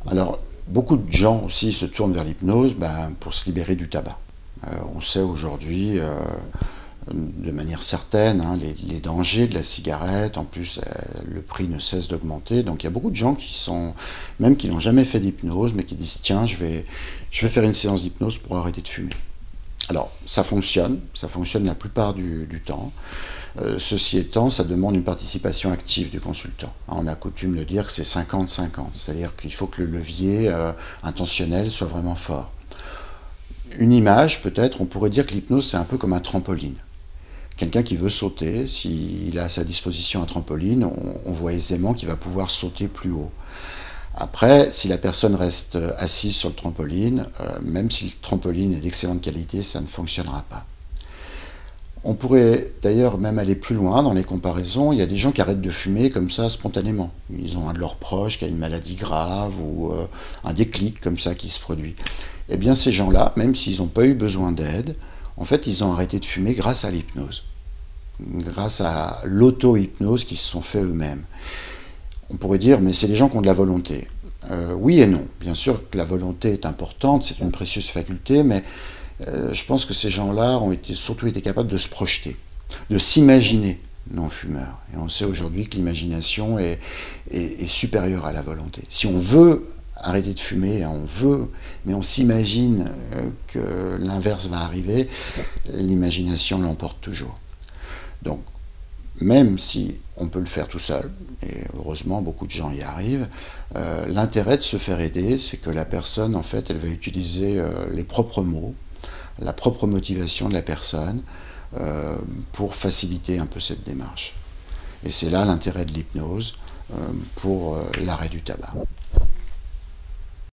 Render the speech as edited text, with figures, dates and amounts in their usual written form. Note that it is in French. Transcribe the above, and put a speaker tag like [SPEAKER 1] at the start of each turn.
[SPEAKER 1] Alors, beaucoup de gens aussi se tournent vers l'hypnose pour se libérer du tabac. On sait aujourd'hui, de manière certaine, hein, les dangers de la cigarette. En plus, le prix ne cesse d'augmenter. Donc il y a beaucoup de gens même qui n'ont jamais fait d'hypnose, mais qui disent tiens, je vais faire une séance d'hypnose pour arrêter de fumer. Alors, ça fonctionne la plupart du temps. Ceci étant, ça demande une participation active du consultant. On a coutume de dire que c'est 50-50, c'est-à-dire qu'il faut que le levier intentionnel soit vraiment fort. Une image, peut-être, on pourrait dire que l'hypnose, c'est un peu comme un trampoline. Quelqu'un qui veut sauter, s'il a à sa disposition un trampoline, on voit aisément qu'il va pouvoir sauter plus haut. Après, si la personne reste assise sur le trampoline, même si le trampoline est d'excellente qualité, ça ne fonctionnera pas. On pourrait d'ailleurs même aller plus loin dans les comparaisons. Il y a des gens qui arrêtent de fumer comme ça spontanément. Ils ont un de leurs proches qui a une maladie grave ou un déclic comme ça qui se produit. Eh bien ces gens-là, même s'ils n'ont pas eu besoin d'aide, en fait ils ont arrêté de fumer grâce à l'hypnose. Grâce à l'auto-hypnose qu'ils se sont fait eux-mêmes. On pourrait dire, mais c'est des gens qui ont de la volonté. Oui et non. Bien sûr que la volonté est importante, c'est une précieuse faculté, mais je pense que ces gens-là ont surtout été capables de se projeter, de s'imaginer non-fumeurs. Et on sait aujourd'hui que l'imagination est supérieure à la volonté. Si on veut arrêter de fumer, on veut, mais on s'imagine que l'inverse va arriver, l'imagination l'emporte toujours. Donc, même si on peut le faire tout seul, et heureusement beaucoup de gens y arrivent, l'intérêt de se faire aider, c'est que la personne, en fait, elle va utiliser les propres mots, la propre motivation de la personne pour faciliter un peu cette démarche. Et c'est là l'intérêt de l'hypnose pour l'arrêt du tabac.